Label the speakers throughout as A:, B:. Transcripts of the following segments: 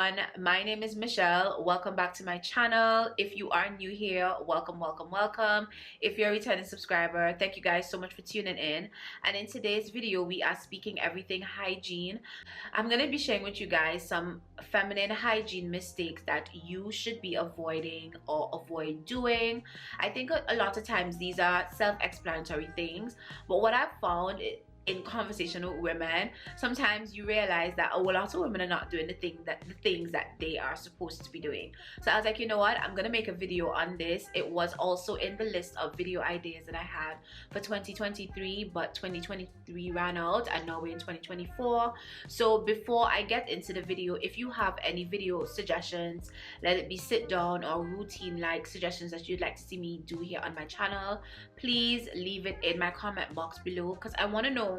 A: My name is Michelle. Welcome back to my channel. If you are new here, welcome. If you're a returning subscriber, thank you guys so much for tuning in. And in today's video, we are speaking everything hygiene. I'm going to be sharing with you guys some feminine hygiene mistakes that you should be avoiding or avoid doing. I think a lot of times these are self-explanatory things, but what I've found in conversation with women, sometimes you realize that a lot of women are not doing the things that they are supposed to be doing. So I was like, you know what, I'm gonna make a video on this. It was also in the list of video ideas that I had for 2023, but 2023 ran out and now we're in 2024. So before I get into the video, if you have any video suggestions, let it be sit down or routine like suggestions that you'd like to see me do here on my channel, please leave it in my comment box below, because I want to know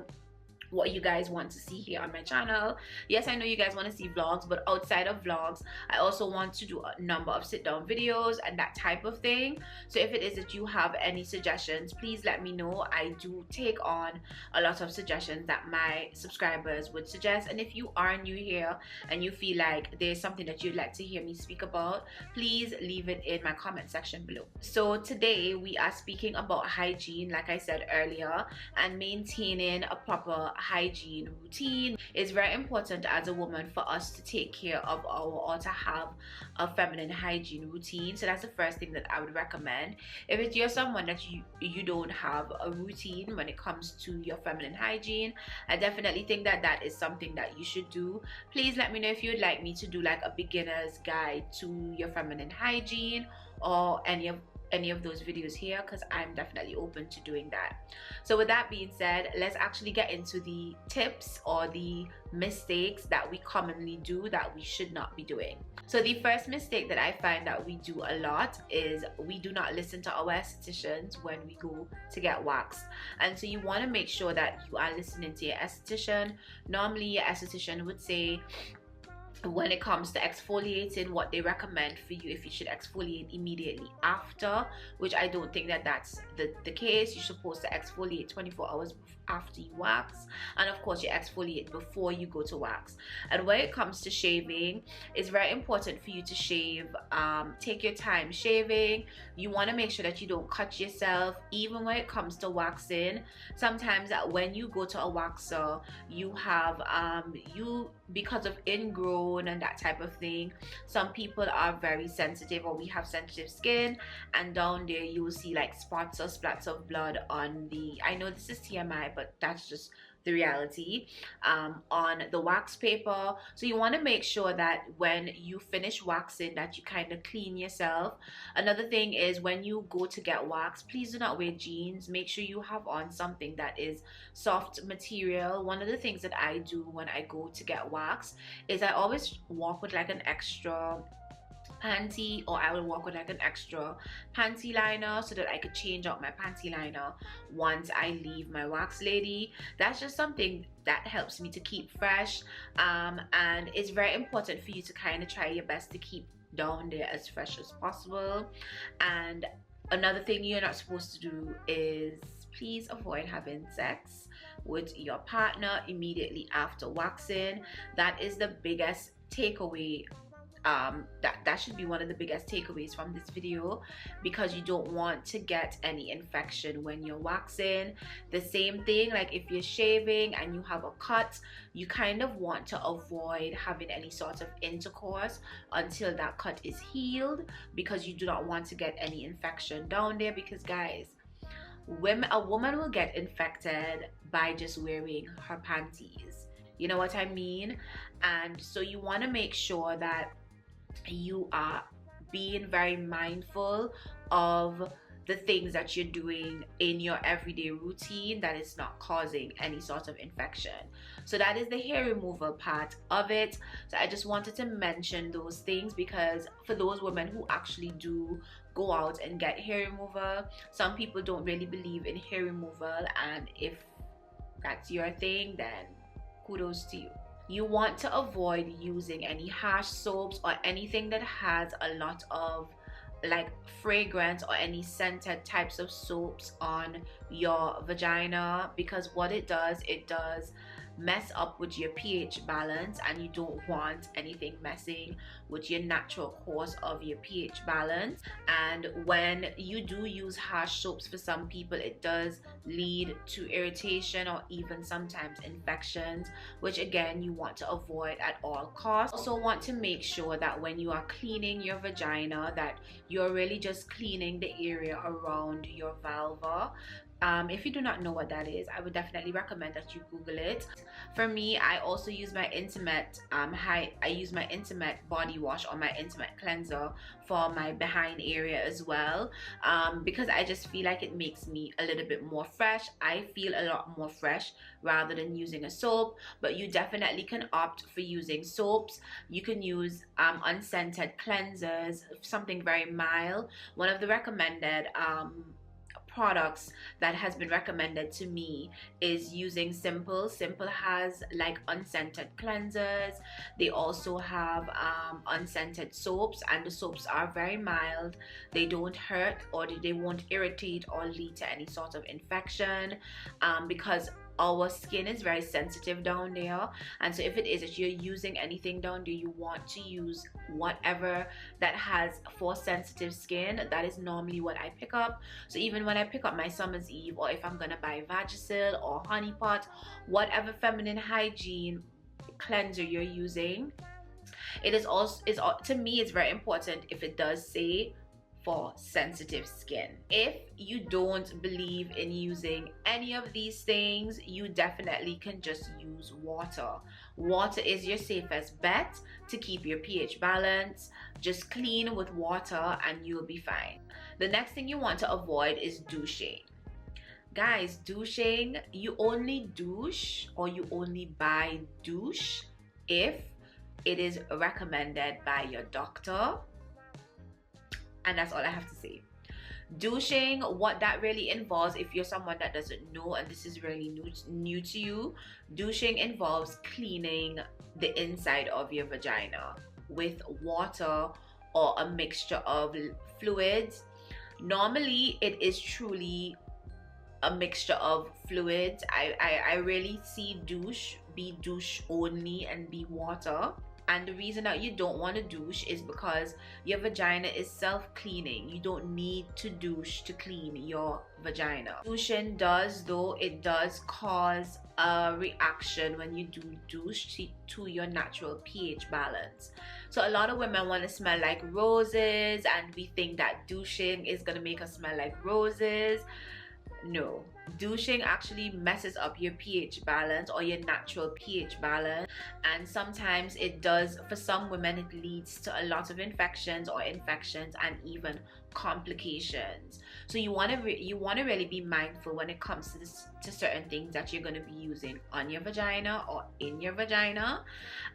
A: what you guys want to see here on my channel. Yes, I know you guys want to see vlogs, but outside of vlogs, I also want to do a number of sit-down videos and that type of thing. So if it is that you have any suggestions, please let me know. I do take on a lot of suggestions that my subscribers would suggest. And if you are new here and you feel like there's something that you'd like to hear me speak about, please leave it in my comment section below. So today we are speaking about hygiene, like I said earlier, and maintaining a proper hygiene routine. Is very important as a woman for us to take care of or to have a feminine hygiene routine. So that's the first thing that I would recommend. If you're someone that you don't have a routine when it comes to your feminine hygiene, I definitely think that is something that you should do. Please let me know if you'd like me to do like a beginner's guide to your feminine hygiene or any of those videos here, because I'm definitely open to doing that. So with that being said, let's actually get into the tips or the mistakes that we commonly do that we should not be doing. So the first mistake that I find that we do a lot is we do not listen to our estheticians when we go to get waxed. And so you want to make sure that you are listening to your esthetician. Normally your esthetician would say, when it comes to exfoliating, what they recommend for you, if you should exfoliate immediately after, which I don't think that's the case. You're supposed to exfoliate 24 hours after you wax, and of course you exfoliate before you go to wax. And when it comes to shaving, it's very important for you to shave. Take your time shaving. You want to make sure that you don't cut yourself. Even when it comes to waxing, sometimes when you go to a waxer, you have because of ingrown and that type of thing, some people are very sensitive, or we have sensitive skin, and down there you will see like spots or splats of blood on the, I know this is TMI, but that's just the reality, on the wax paper. So you want to make sure that when you finish waxing that you kind of clean yourself. Another thing is, when you go to get waxed, please do not wear jeans. Make sure you have on something that is soft material. One of the things that I do when I go to get waxed is I always walk with like an extra panty, or I will walk with like an extra panty liner so that I could change out my panty liner once I leave my wax lady. That's just something that helps me to keep fresh, and it's very important for you to kind of try your best to keep down there as fresh as possible. And another thing you're not supposed to do is please avoid having sex with your partner immediately after waxing. That is the biggest takeaway. That should be one of the biggest takeaways from this video, because you don't want to get any infection when you're waxing. The same thing, like if you're shaving and you have a cut, you kind of want to avoid having any sort of intercourse until that cut is healed, because you do not want to get any infection down there. Because guys, a woman will get infected by just wearing her panties, you know what I mean? And so you want to make sure that you are being very mindful of the things that you're doing in your everyday routine that is not causing any sort of infection. So that is the hair removal part of it. So I just wanted to mention those things, because for those women who actually do go out and get hair removal, some people don't really believe in hair removal, and if that's your thing, then kudos to you. You want to avoid using any harsh soaps or anything that has a lot of like fragrance or any scented types of soaps on your vagina, because what it does mess up with your pH balance, and you don't want anything messing with your natural course of your pH balance. And when you do use harsh soaps, for some people it does lead to irritation or even sometimes infections, which again you want to avoid at all costs. Also want to make sure that when you are cleaning your vagina, that you're really just cleaning the area around your vulva. If you do not know what that is, I would definitely recommend that you Google it. For me, I also use my intimate I use my intimate body wash or my intimate cleanser for my behind area as well, because I just feel like it makes me a little bit more fresh. I feel a lot more fresh rather than using a soap. But you definitely can opt for using soaps. You can use unscented cleansers, something very mild. One of the recommended products that has been recommended to me is using Simple. Simple has like unscented cleansers. They also have unscented soaps, and the soaps are very mild. They don't hurt, or they won't irritate or lead to any sort of infection, because our skin is very sensitive down there. And so if it is that you're using anything down there, you want to use whatever that has for sensitive skin. That is normally what I pick up. So even when I pick up my Summer's Eve, or if I'm gonna buy Vagisil or Honey Pot, whatever feminine hygiene cleanser you're using, it is also, to me, it's very important if it does say for sensitive skin. If you don't believe in using any of these things, you definitely can just use water. Water is your safest bet to keep your pH balance. Just clean with water and you'll be fine. The next thing you want to avoid is douching. Guys, douching, you only douche or you only buy douche if it is recommended by your doctor. And that's all I have to say. Douching, what that really involves, if you're someone that doesn't know and this is really new to you, douching involves cleaning the inside of your vagina with water or a mixture of fluids. Normally it is truly a mixture of fluids. I really see douche be douche only and be water. And the reason that you don't want to douche is because your vagina is self-cleaning. You don't need to douche to clean your vagina. Douching does, though, it does cause a reaction when you do douche to your natural pH balance. So a lot of women want to smell like roses, and we think that douching is going to make us smell like roses. No, douching actually messes up your pH balance or your natural pH balance, and sometimes it does, for some women it leads to a lot of infections and even complications. So you want to really be mindful when it comes to this, to certain things that you're going to be using on your vagina or in your vagina,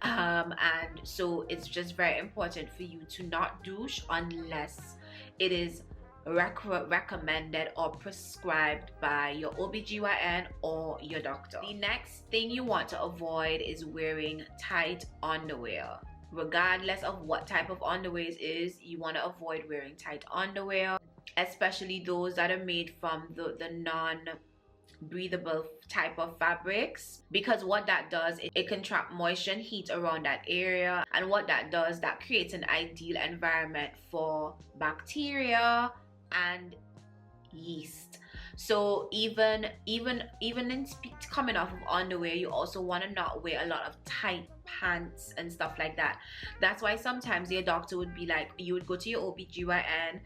A: and so it's just very important for you to not douche unless it is recommended or prescribed by your OBGYN or your doctor. The next thing you want to avoid is wearing tight underwear. Regardless of what type of underwear it is, you want to avoid wearing tight underwear, especially those that are made from the non-breathable type of fabrics, because what that does, it can trap moisture and heat around that area, and what that does, that creates an ideal environment for bacteria and yeast. So even in coming off of underwear, you also want to not wear a lot of tight pants and stuff like that. That's why sometimes your doctor would be like, you would go to your OBGYN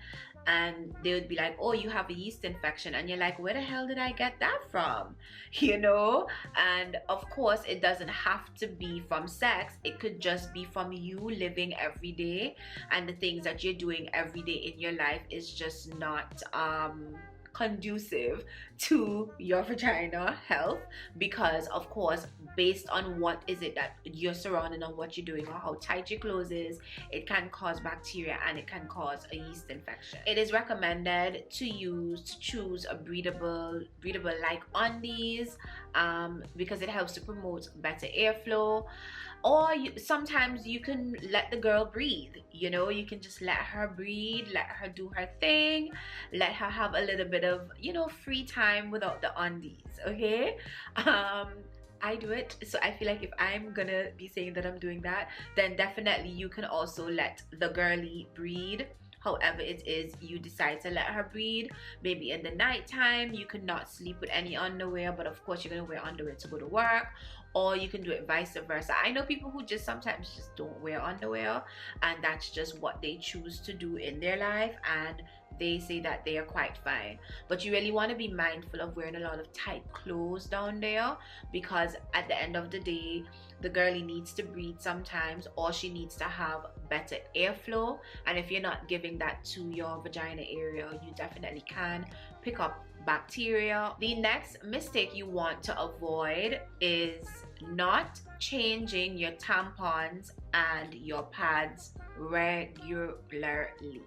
A: and they would be like, oh, you have a yeast infection, and you're like, where the hell did I get that from? You know? And of course it doesn't have to be from sex. It could just be from you living every day, and the things that you're doing every day in your life is just not conducive to your vagina health, because of course, based on what is it that you're surrounding and what you're doing or how tight your clothes is, it can cause bacteria and it can cause a yeast infection. It is recommended to choose a breathable like undies, because it helps to promote better airflow. Or sometimes you can let the girl breathe, you know, you can just let her breathe, let her do her thing, let her have a little bit of, you know, free time without the undies, okay? I do it. So I feel like if I'm gonna be saying that I'm doing that, then definitely you can also let the girly breed however it is you decide to let her breed. Maybe in the nighttime you cannot sleep with any underwear, but of course you're gonna wear underwear to go to work, or you can do it vice versa. I know people who just sometimes just don't wear underwear, and that's just what they choose to do in their life, and they say that they are quite fine. But you really want to be mindful of wearing a lot of tight clothes down there, because at the end of the day, the girlie needs to breathe sometimes, or she needs to have better airflow, and if you're not giving that to your vagina area, you definitely can pick up bacteria. The next mistake you want to avoid is not changing your tampons and your pads regularly.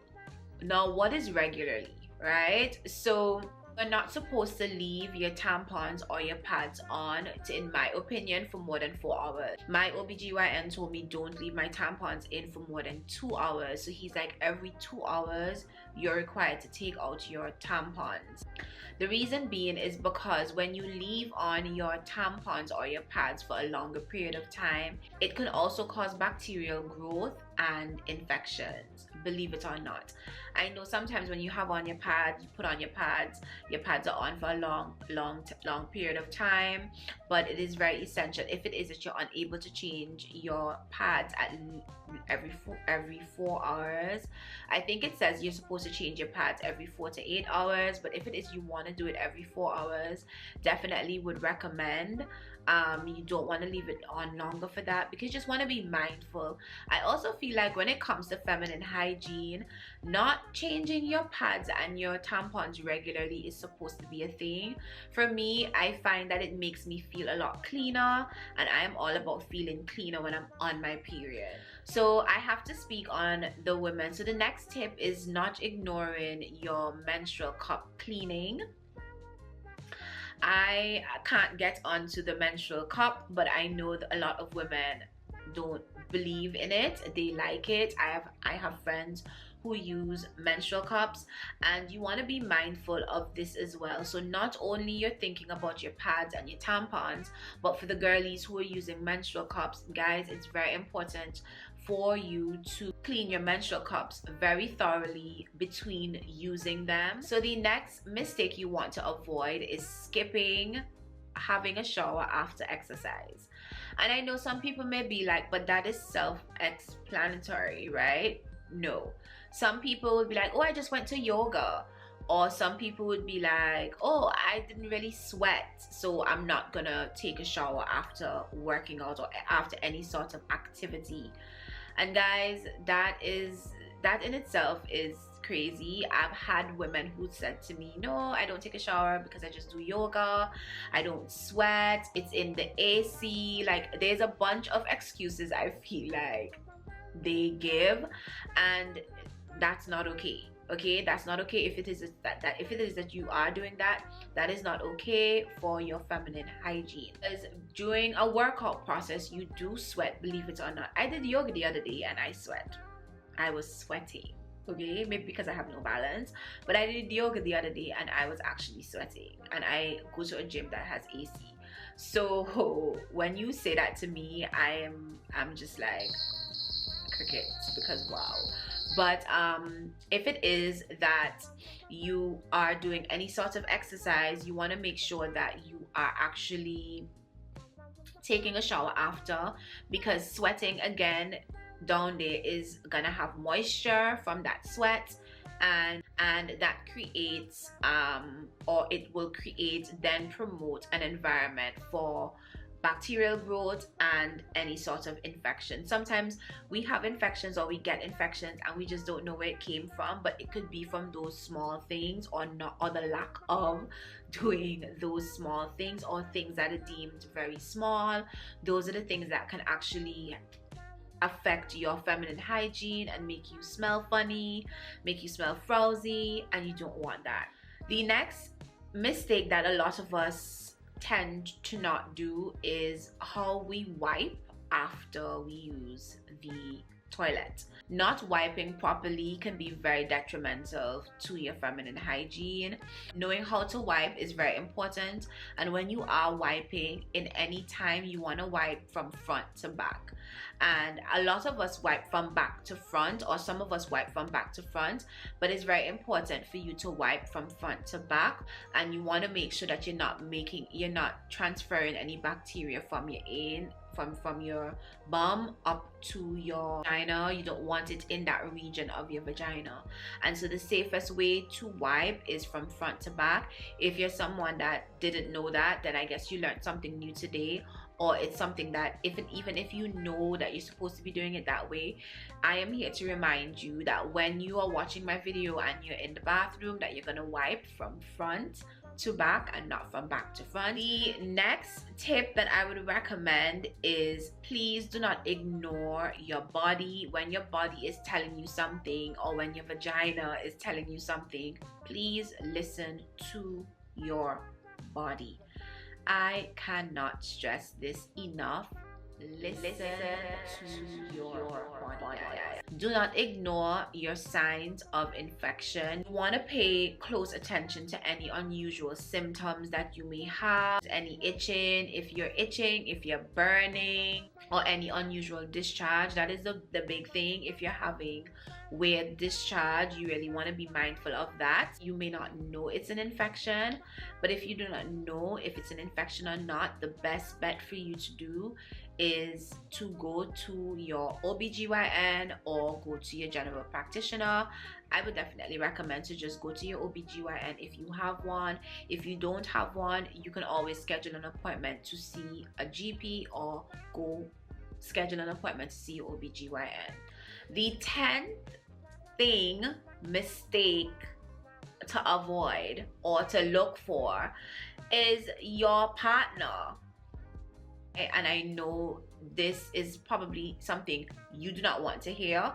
A: Now, what is regularly, right? So you're not supposed to leave your tampons or your pads on, in my opinion, for more than 4 hours. My OBGYN told me don't leave my tampons in for more than 2 hours. So he's like, every 2 hours you're required to take out your tampons. The reason being is because when you leave on your tampons or your pads for a longer period of time, it can also cause bacterial growth and infections, believe it or not. I know sometimes when you have on your pads, you put on your pads are on for a long period of time, but it is very essential, if it is that you're unable to change your pads at every 4 hours. I think it says you're supposed to change your pads every 4 to 8 hours, but if it is you want to do it every 4 hours, definitely would recommend. You don't want to leave it on longer for that, because you just want to be mindful. I also feel like when it comes to feminine hygiene, not changing your pads and your tampons regularly is supposed to be a thing. For me, I find that it makes me feel a lot cleaner, and I am all about feeling cleaner when I'm on my period. So I have to speak on the women. So the next tip is not ignoring your menstrual cup cleaning. I can't get onto the menstrual cup, but I know that a lot of women don't believe in it. They like it. I have friends who use menstrual cups, and you want to be mindful of this as well. So not only you're thinking about your pads and your tampons, but for the girlies who are using menstrual cups, guys, it's very important for you to clean your menstrual cups very thoroughly between using them. So the next mistake you want to avoid is skipping having a shower after exercise. And I know some people may be like, but that is self-explanatory, right? No. Some people would be like, oh, I just went to yoga. Or some people would be like, oh, I didn't really sweat, so I'm not gonna take a shower after working out or after any sort of activity. And guys, that in itself is crazy. I've had women who said to me, no, I don't take a shower because I just do yoga, I don't sweat, it's in the AC. Like, there's a bunch of excuses I feel like they give, and that's not okay. Okay, that's not okay. If it is that you are doing that, that is not okay for your feminine hygiene. Because during a workout process, you do sweat, believe it or not. I did yoga the other day and I sweat. I was sweating. Okay, maybe because I have no balance, but I did yoga the other day and I was actually sweating. And I go to a gym that has AC. So when you say that to me, I'm just like crickets, because wow. But if it is that you are doing any sort of exercise, you want to make sure that you are actually taking a shower after, because sweating again down there is gonna have moisture from that sweat, and that creates or it will create, then promote an environment for bacterial growth and any sort of infection. Sometimes we have infections or we get infections and we just don't know where it came from, but it could be from those small things, or not, or the lack of doing those small things, or things that are deemed very small. Those are the things that can actually affect your feminine hygiene and make you smell funny, make you smell frowsy, and you don't want that. The next mistake that a lot of us tend to not do is how we wipe after we use the toilet. Not wiping properly can be very detrimental to your feminine hygiene. Knowing how to wipe is very important, and when you are wiping, in any time you want to wipe from front to back. And a lot of us wipe from back to front, or some of us wipe from back to front, but it's very important for you to wipe from front to back, and you want to make sure that you're not transferring any bacteria from your bum up to your vagina. You don't want it in that region of your vagina. And so the safest way to wipe is from front to back. If you're someone that didn't know that, then I guess you learned something new today, or it's something that even if you know that you're supposed to be doing it that way, I am here to remind you that when you are watching my video and you're in the bathroom, that you're gonna wipe from front to back and not from back to front. The next tip that I would recommend is, please do not ignore your body. When your body is telling you something, or when your vagina is telling you something, please listen to your body. I cannot stress this enough. Listen to your body. Do not ignore your signs of infection. You want to pay close attention to any unusual symptoms that you may have. Any itching, if you're burning, or any unusual discharge. That is the big thing. If you're having weird discharge, you really want to be mindful of that. You may not know it's an infection, but if you do not know if it's an infection or not, the best bet for you to do is to go to your OBGYN or go to your general practitioner. I would definitely recommend to just go to your OBGYN if you have one. If you don't have one, you can always schedule an appointment to see a GP, or go schedule an appointment to see your OBGYN. The 10th mistake to avoid or to look for is your partner. And I know this is probably something you do not want to hear,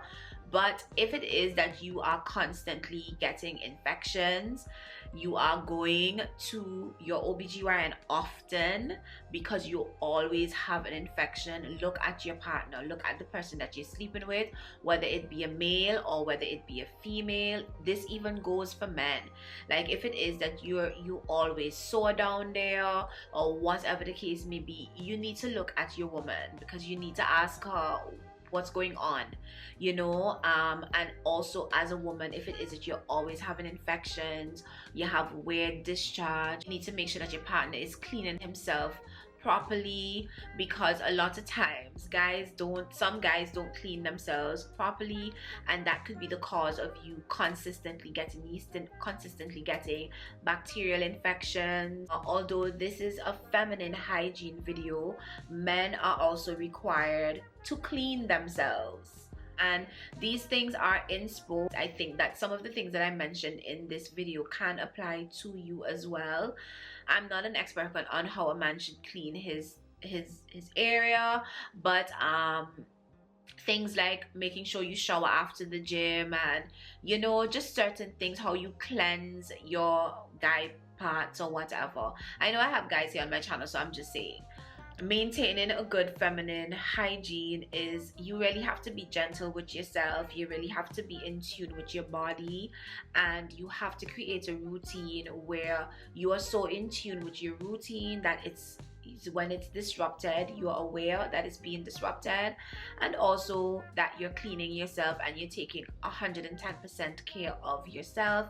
A: but if it is that you are constantly getting infections, you are going to your OBGYN often because you always have an infection, look at your partner, look at the person that you're sleeping with, whether it be a male or whether it be a female. This even goes for men. Like if it is that you always sore down there, or whatever the case may be, you need to look at your woman, because you need to ask her what's going on, and also as a woman, if it is that you're always having infections, you have weird discharge, you need to make sure that your partner is cleaning himself properly, because a lot of times some guys don't clean themselves properly, and that could be the cause of you consistently getting yeast and consistently getting bacterial infections. Although this is a feminine hygiene video, men are also required to clean themselves. And these things are inspo. I think that some of the things that I mentioned in this video can apply to you as well. I'm not an expert on how a man should clean his area, but things like making sure you shower after the gym, and just certain things, how you cleanse your guy parts or whatever. I know I have guys here on my channel, so I'm just saying, maintaining a good feminine hygiene is, you really have to be gentle with yourself, you really have to be in tune with your body, and you have to create a routine where you are so in tune with your routine that when it's disrupted, you are aware that it's being disrupted, and also that you're cleaning yourself and you're taking 110% care of yourself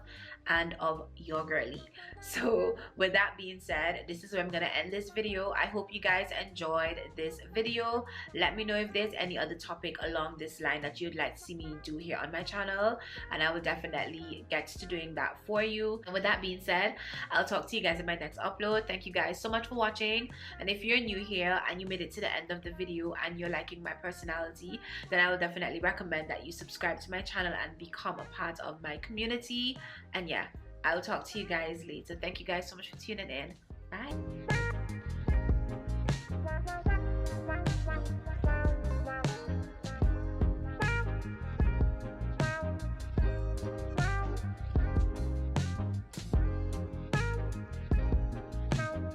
A: and of your girly. So with that being said, this is where I'm gonna end this video. I hope you guys enjoyed this video. Let me know if there's any other topic along this line that you'd like to see me do here on my channel, and I will definitely get to doing that for you. And with that being said, I'll talk to you guys in my next upload. Thank you guys so much for watching, and if you're new here and you made it to the end of the video and you're liking my personality, then I will definitely recommend that you subscribe to my channel and become a part of my community. And yeah, I'll talk to you guys later. Thank you guys so much for tuning in. Bye.